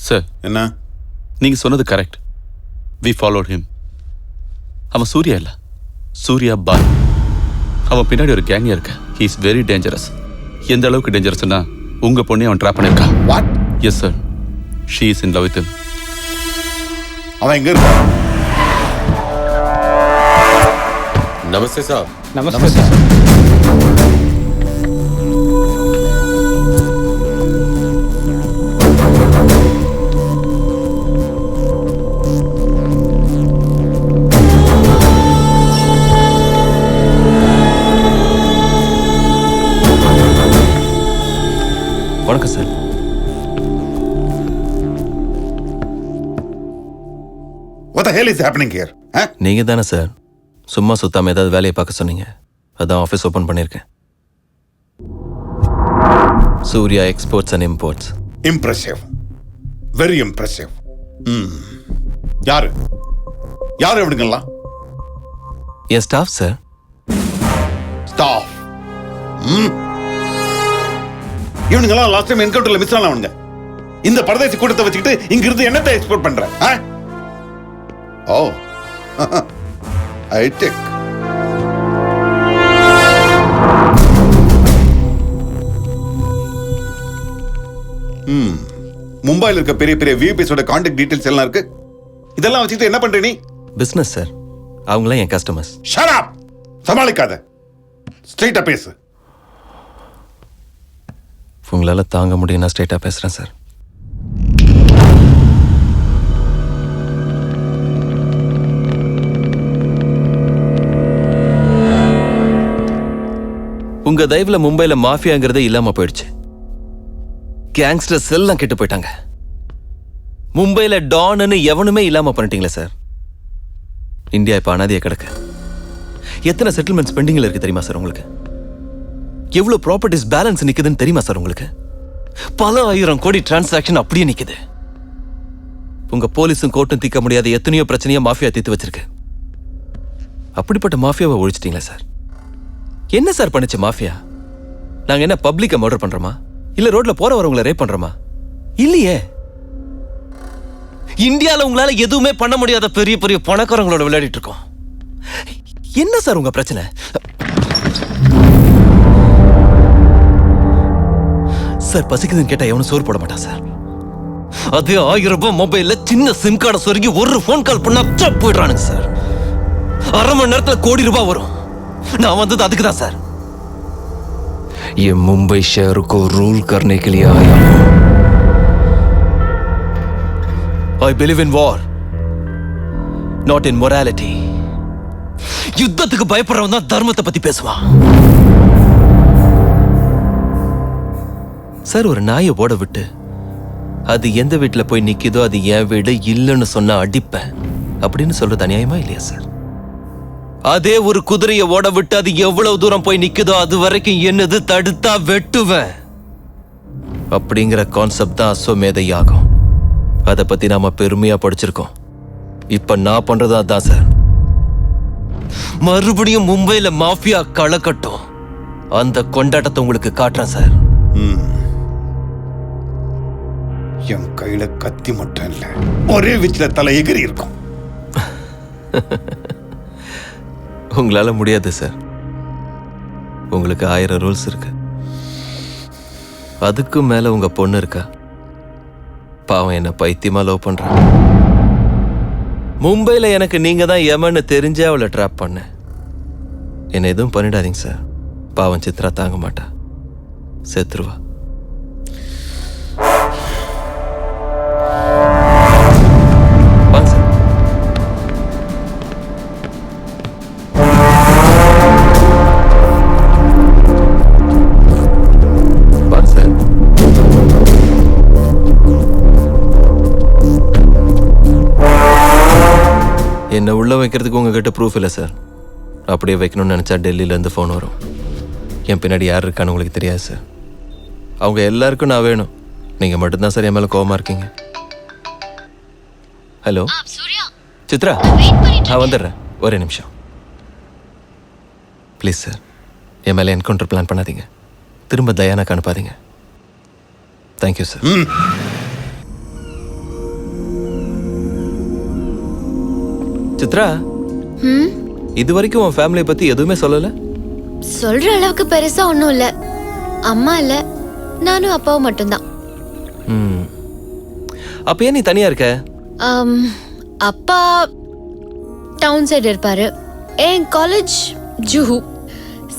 Sir என்ன? நீங்கள் சொன்னது கரெக்ட். We followed him. அவன் சூர்யா இல்லை, சூர்யா பாய். அவன் பின்னாடி ஒரு கேங்காக இருக்க. He is very dangerous. எந்த அளவுக்கு டேஞ்சரஸ்னா உங்கள் பொண்ணை அவன் ட்ராப் பண்ணியிருக்கான். What? Yes sir, she is in love with him. அவன் எங்க இருக்கான்? नमस्ते साहब। नमस्ते सर। வணக்கம் sir. What the hell is happening here? நீங்க தானே சார் சும்மா சுத்தாம ஏதாவது வேலையை பார்க்க சொன்னீங்க. அதான் ஆஃபீஸ் ஓப்பன் பண்ணியிருக்கேன். Surya exports and imports. Impressive, very impressive. யாரு யாரு இவனுங்கெல்லாம்? என் ஸ்டாஃப் சார். ஸ்டாஃப்? இவனுங்கெல்லாம் லாஸ்ட் டைம் என்கவுண்டர்ல மிஸ் ஆனவனுங்க. இந்த பரதேசி கூட்டத்தை வச்சுக்கிட்டு இங்க இருந்து என்னத்தை எக்ஸ்போர்ட் பண்ற? Oh hi-tech. மும்பையில் இருக்க பெரிய பெரிய விபிஎஸோட கான்டாக்ட் டீடைல்ஸ் எல்லாம் இருக்கு. இதெல்லாம் வச்சுக்கிட்டு என்ன பண்ற நீ? Business sir. அவங்களாம் என் கஸ்டமர்ஸ். Shut up. சமாளிக்காத, ஸ்ட்ரைட்டா பேசு. உங்களால தாங்க முடியும், நான் ஸ்ட்ரைட்டா பேசுறேன் சார். உங்க தயவுல மும்பைல மாஃபியாங்கிறதே இல்லாம போயிடுச்சு. கேங்ஸ்டர்ஸ் எல்லாம் கெட்டு போயிட்டாங்க. மும்பைல டான்னு எவனுமே இல்லாம பண்ணிட்டீங்களே சார். இந்தியா இப்ப அனாதையா கிடக்கு. எத்தனை செட்டில்மெண்ட்ஸ் பெண்டிங்ல இருக்கு தெரியுமா சார் உங்களுக்கு? எவ்வளவு ப்ராப்பர்ட்டிஸ் பேலன்ஸ் நிக்குதுன்னு தெரியுமா சார் உங்களுக்கு? பல ஆயிரம் கோடி டிரான்சாக்ஷன் அப்படியே நிக்குது. உங்க போலீஸும் கோர்ட்டும் தீர்க்க முடியாத எத்தனையோ பிரச்சனையா மாஃபியா தீர்த்து வச்சிருக்கு. அப்படிப்பட்ட மாஃபியாவை ஒழிச்சிட்டீங்களா சார்? என்ன சார் பண்ணுச்சு மாஃபியா? நாங்க என்ன பப்ளிக்கை மர்டர் பண்றோமா? இல்ல ரோட்ல போற வரவங்களை ரேப் பண்றோமா? இல்லையே. இந்தியால உங்களால எதுவுமே பண்ண முடியாத பெரிய பெரிய பணக்காரங்களோட விளையாடிட்டு இருக்கோம். என்ன சார் உங்க பிரச்சனை? சார் பசிக்குதுன்னு கேட்டா எவனும் சோறு போட மாட்டான் சார். அதே 1000 ரூபாய் மொபைல்ல சின்ன சிம் கார்டை சொருகி ஒரு போன் கால் பண்ணா போயிடுறானுங்க சார். அரை மணி நேரத்துல கோடி ரூபாய் வரும். நான் வந்தது அதுக்கு தான் சார். ये मुंबई शहर को रूल करने के लिए आया हूं. I believe in war, not in morality. யுத்தத்துக்கு பயப்படுறவன் தான் தர்மத்தை பத்தி பேசுவான். சார் ஒரு நாயை ஓட விட்டு அது எந்த வீட்டுல போய் நிக்குதோ அது என் வீடு இல்லைன்னு சொன்னா அடிப்பேன் அப்படின்னு சொல்றது அநியாயமா இல்லையா சார்? அதே ஒரு குதிரையை ஓட விட்டு அது எவ்வளவு தூரம் போய் நிக்குதோ அது வரைக்கும் என்னது தடுத்தா வெட்டுவேன் அப்படிங்கிற கான்செப்ட் தான் அஸ்வமேத யாகம். அதை பத்தி நாம பெருமையா படிச்சிருக்கோம். இப்ப நான் பண்றது அதான் சார். மறுபடியும் மும்பைல மாஃபியா களக்கட்டும். அந்த கொண்டாட்டத்தை உங்களுக்கு காட்டுறேன் சார். என் கையில கத்தி மட்டும் இல்ல, ஒரே வீச்சுல தலை எகிரி இருக்கும். உங்களால முடியாது சார். உங்களுக்கு 1000 ரூல்ஸ் இருக்கு. அதுக்கும் மேல உங்க பொண்ணு இருக்கா. பாவம் என்ன பைத்தியமா லவ் பண்ற. மும்பைல எனக்கு நீங்க தான் யமன்னு தெரிஞ்சே அவளை ட்ராப் பண்ண. என்ன எதுவும் பண்ணிடாதீங்க சார். பாவம் சித்ரா தாங்க மாட்டா, செத்துருவா. வாங்க சார். என்ன உள்ள வைக்கிறதுக்கு உங்ககிட்ட ப்ரூஃப் இல்லை சார். அப்படியே வைக்கணும்னு நினச்சா டெல்லியிலேருந்து ஃபோன் வரும். என் பின்னாடி யார் இருக்கான்னு உங்களுக்கு தெரியாது சார். அவங்க எல்லாருக்கும் நான் வேணும். நீங்கள் மட்டும்தான் சார் என் மேலே கோவமாக இருக்கீங்க. ஹலோ சித்ரா, நான் வந்துடுறேன், ஒரே நிமிஷம் ப்ளீஸ் சார். என் மேலே என்கவுண்டர் பிளான் பண்ணாதீங்க. திரும்ப தயானாக்கு அனுப்பாதீங்க. Thank you sir. சித்ரா, ம் இது வரைக்கும் உன் ஃபேமிலியை பத்தி எதுவுமே சொல்லல. சொல்ற அளவுக்கு பெருசா ஒன்றும் இல்லை. அம்மா இல்லை, நானும் அப்பாவும் மட்டும்தான். ம். அப்ப ஏன் நீ தனியா இருக்க? அப்பா டவுன் சைடு இருப்பாரு, என் காலேஜ் ஜூஹு,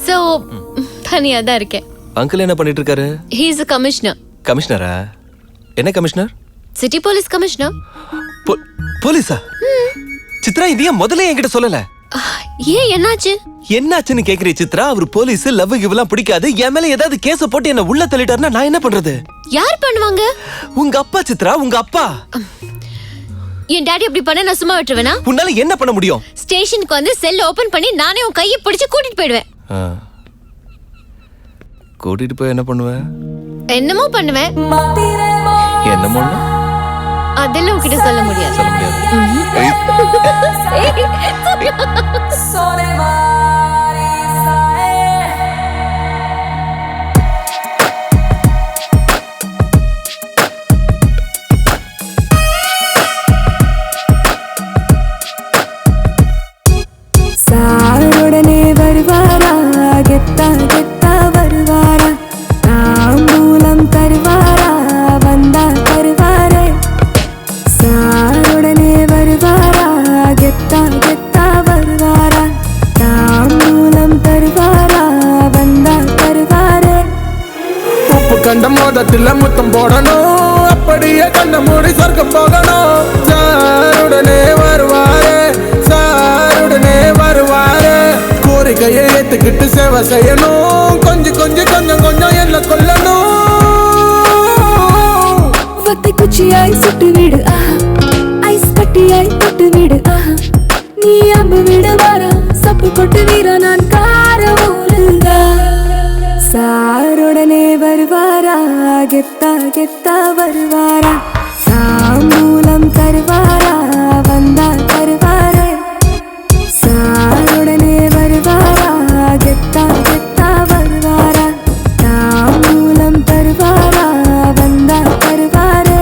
ஸோ தனியாக தான் இருக்கேன். அங்கிள் என்ன பண்ணிட்டு இருக்காரு? He is a commissioner. கமிஷனரா? என்ன கமிஷனர்? City police commissioner. போலீஸா? சித்ரா, இது ஏன் முதல்ல என்கிட்ட சொல்லல? ஏன் என்னாச்சு? என்னாச்சுன்னு கேக்குறீ சித்ரா? அவர் போலீஸ், லவ் கிவ்லாம் பிடிக்காது, என் மேல ஏதாவது கேஸ போட்டு என்ன உள்ள தள்ளிட்டாருன்னா நான் என்ன பண்றது? யார் பண்ணுவாங்க? உங்க அப்பா சித்ரா, உங்க அப்பா. என் டாடி அப்படி பண்ண நான் சும்மா விட்டுருவேனா? உன்னால என்ன பண்ண முடியும்? ஸ்டேஷனுக்கு வந்து செல் ஓபன் பண்ணி நானே உன் கையை பிடிச்சு கூட்டிட்டு போயிடுவேன். கூட்டிட்டு போய் என்ன பண்ணுவேன்? என்னமோ பண்ணுவேன். என்னமோ அதெல்லாம் உன்கிட்ட சொல்ல முடியாது. சொல்ல முடியாது. சாருடனே வருவாரா, கெத்தா கெத்தா வருவாரா, தாம்பூலம் தருவாரா, வந்தா தருவாரே. சாருடனே வருவாரா, கெத்தா கெத்தா வருவாரா, தாம்பூலம் தருவாரா, வந்தா தருவாரே. உப்பு கண்ட மோதத்துல முத்தம் போடணும், அப்படியே கண்ட மூடி சொர்க்கம் போகணும். சாருடனே வருவாரே, சாருடனே வருவாரே, கோரிக்கையை ஏத்துக்கிட்டு சேவை செய்யணும், கொஞ்சம் கொஞ்சம் கொஞ்சம் கொஞ்சம் என்ன கொல்லணும். வத்தை குச்சியாய் சுட்டு விடு, ஐஸ் கட்டியாய் தொட்டு விடு, நீ அம்பு விடுவாரா, சப்பு கொட்டு வீரா, நான் கார ஊருங்கா. சாருடனே வருவாரா, கெத்தா கெத்தா வருவாரா, தாம்பூலம் தருவாரா, வந்தா தருவாரே. சாருடனே வருவாரா, கெத்தா கெத்தா வருவாரா, தாம்பூலம் தருவாரா, வந்தா தருவாரே.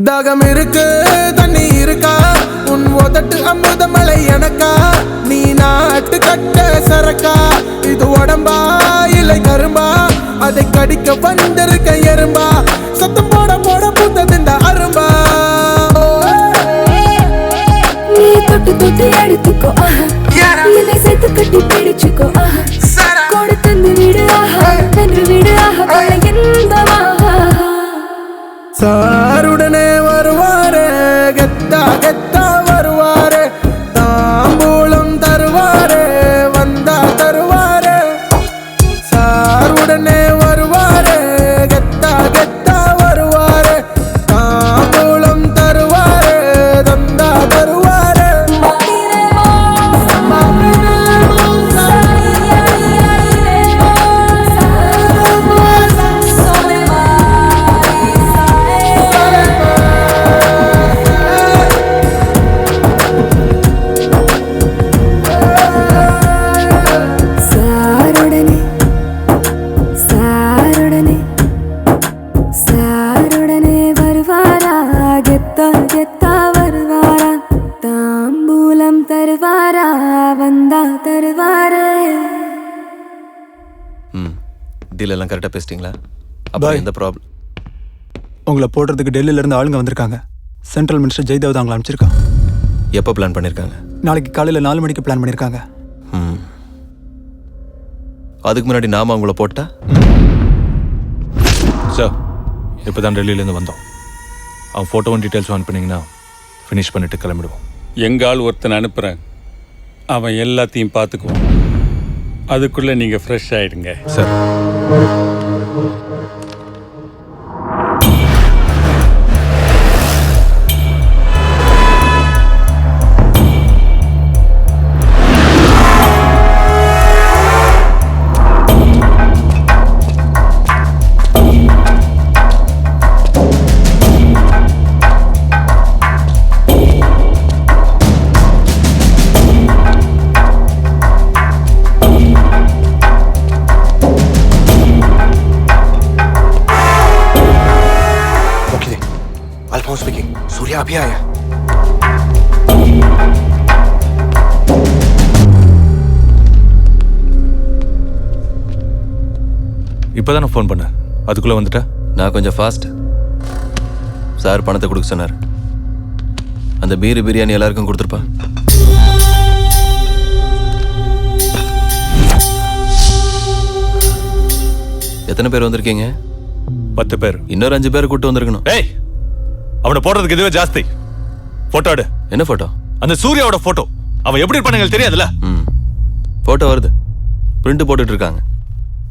தாகம் இருக்கு, தண்ணி இருக்கா, உன் உதட்டு அமுதமலை எனக்கா, நீ நாட்டு கட்ட சரக்கா, இது உடம்பா இல்லை கரும்பா, அதை கடிக்க வந்திருக்க எறும்பா, சத்தம் போட போட புத்தது இந்த அரும்பா. நீ தொட்டு தொட்டு எடுத்துக்கோ, என்னை சேர்த்து கட்டி பிடிச்சுக்கோ, கொடு தந்து விடு, வென்று விடு, எந்தவா. சாருடனே வருவாரே, கெத்தா கெத்தா வருவாரே, தாம்பூலம் தருவாரே, வந்தா தருவாரே. சாருடனே வருவாரே, கெத்தா கெத்தா வருவாரே, தாம்பூலம் தருவாரே, தந்தா தருவாரே. சாருடனே சாருடனே சாருடனே வருவாரா, கெத்தா கெத்தா வருவாரா, தாம்பூலம் தருவாரா, வந்தா தருவாரே. டீல் எல்லாம் கரெக்டா பேசிட்டீங்களா? அப்ப எந்த ப்ராப்ளம்? உங்களை போடுறதுக்கு டெல்லியில இருந்து ஆளுங்க வந்திருக்காங்க. சென்ட்ரல் மினிஸ்டர் ஜெய்தேவ் அவங்களை அனுப்பிச்சிருக்கான். எப்போ பிளான் பண்ணிருக்காங்க? நாளைக்கு காலையில் 4 மணிக்கு பிளான் பண்ணியிருக்காங்க. அதுக்கு முன்னாடி நாம அவங்கள போட்டா? சார் இப்போ தான் டெல்லியிலேருந்து வந்தோம். அவன் ஃபோட்டோவும் டீட்டெயில்ஸும் அனுப்புனீங்கன்னா ஃபினிஷ் பண்ணிட்டு கிளம்பிடுவோம். எங்கால் ஒருத்தனை அனுப்புகிறேன், அவன் எல்லாத்தையும் பார்த்துக்குவான். அதுக்குள்ளே நீங்கள் ஃப்ரெஷ் ஆகிடுங்க. சார் सूर्या अभी आया. இப்போதான் ஃபோன் பண்ணேன், அதுக்குள்ளே வந்துட்டா? நான் கொஞ்சம் ஃபாஸ்ட். சார் பணத்தை கொடுக்க சொன்னார். அந்த பிரியாணி எல்லாருக்கும் கொடுத்துருப்பா. எத்தனை பேர் வந்திருக்கீங்க? 10 பேர். இன்னொரு 5 பேர் கூட்டு வந்திருக்கணும். ஏய், அவனை போடுறதுக்கு இதுவே ஜாஸ்தி. போட்டோ எடு. என்ன போட்டோ? அந்த சூர்யாவோட போட்டோ. அவன் எப்படி இருப்பானுங்க தெரியாதுல்ல? போட்டோ வருது, பிரிண்ட் போட்டுட்டு இருக்காங்க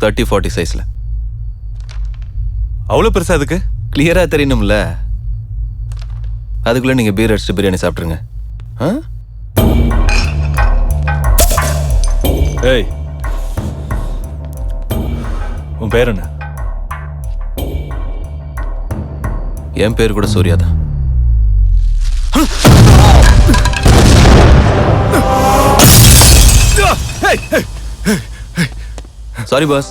30-40 சைஸ்ல. அவ்வளோ பெருசா அதுக்கு? கிளியரா தெரியணும்ல. அதுக்குள்ள நீங்க பீர் அடிச்சுட்டு பிரியாணி சாப்பிட்டுருங்க. ஏய், உன் பேர் என்ன? என் பேர் கூட சூர்யா தான். சாரி பாஸ்,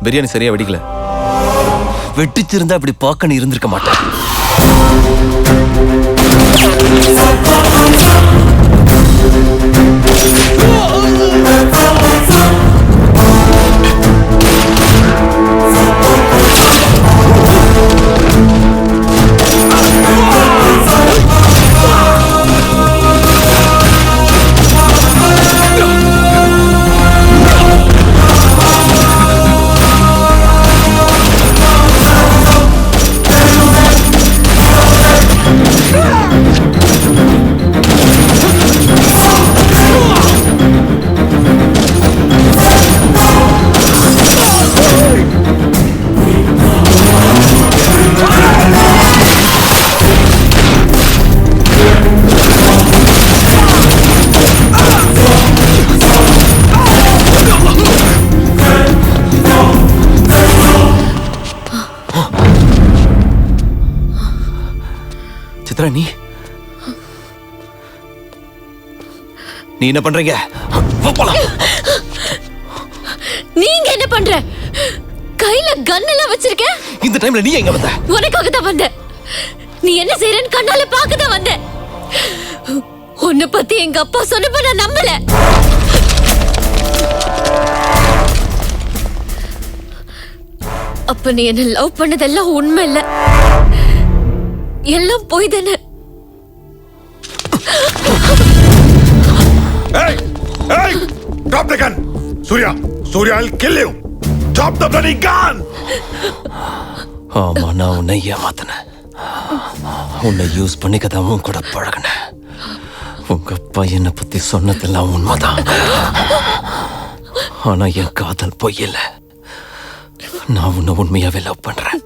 பிரியாணி சரியா வெடிக்கல. வெட்டிச்சிருந்தா அப்படி பார்க்கணும் இருந்திருக்க மாட்டேன். சித்ரா, நீ என்ன பண்றீங்க? நீங்க என்ன பண்ற? கையில கன் எல்லாம் வச்சிருக்க. இந்த டைம்ல நீ எங்க வந்த? உனக்காக தான் வந்த. நீ என்ன செய்யறன்னு கண்ணால பார்க்க தான் வந்த. உன்னை பத்தி எங்க அப்பா சொன்னப்ப நான் நம்பல. அப்ப நீ என்ன லவ் பண்ணதெல்லாம் உண்மை இல்ல, எல்லாம் போய் தானே. Hey! Hey! Drop the gun! Surya! Surya, I'll kill you! Drop the bloody gun! ஆமா, நான் உன்னை ஏமாத்தினேன். உன்னை யூஸ் பண்ணிக்கதான் உன் கூட பழகினேன். உங்க அப்பா என்னை பத்தி சொன்னதெல்லாம் உண்மைதான். ஆனா என் காதல் பொய் இல்ல. நான் உன்னை உண்மையாவே லவ் பண்றேன்.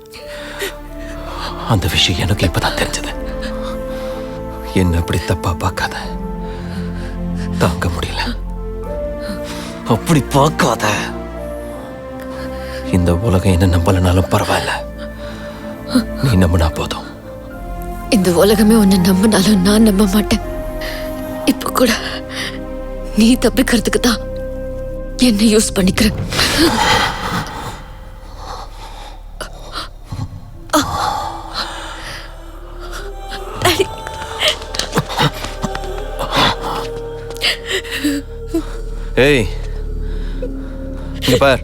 அந்த விஷயம் எனக்கு இப்பதான் தெரிஞ்சது. என்ன அப்படி தப்பா பார்க்காத. தாங்க முடியல. அப்படி பார்க்காத. இந்த உலகம் என்ன நம்பலனாலும் பரவாயில்ல, நீ நம்பினா போதும். இந்த உலகமே உன்னை நம்பினாலும் நான் நம்ப மாட்டேன். இப்ப கூட நீ தப்பிக்கிறதுக்கு தான் என்ன யூஸ் பண்ணிக்கிற. ஏய், இங்க பார்.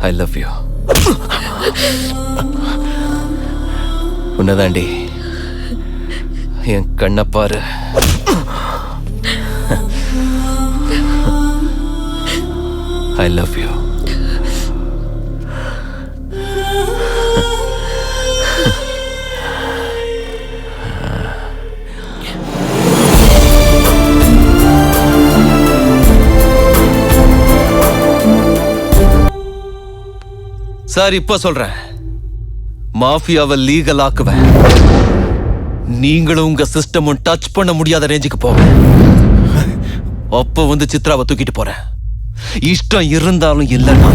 I love you. உன்னதாண்டி. என் கண்ணை பாரு. I love you. சார், இப்ப சொல்றேன், மாஃபியாவை லீகல் ஆக்குவேன். நீங்களும் உங்க சிஸ்டமும் டச் பண்ண முடியாத ரேஞ்சுக்கு போவேன். அப்போ வந்து சித்ராவை தூக்கிட்டு போறேன். இஷ்டம் இருந்தாலும் இல்லைனாலும்.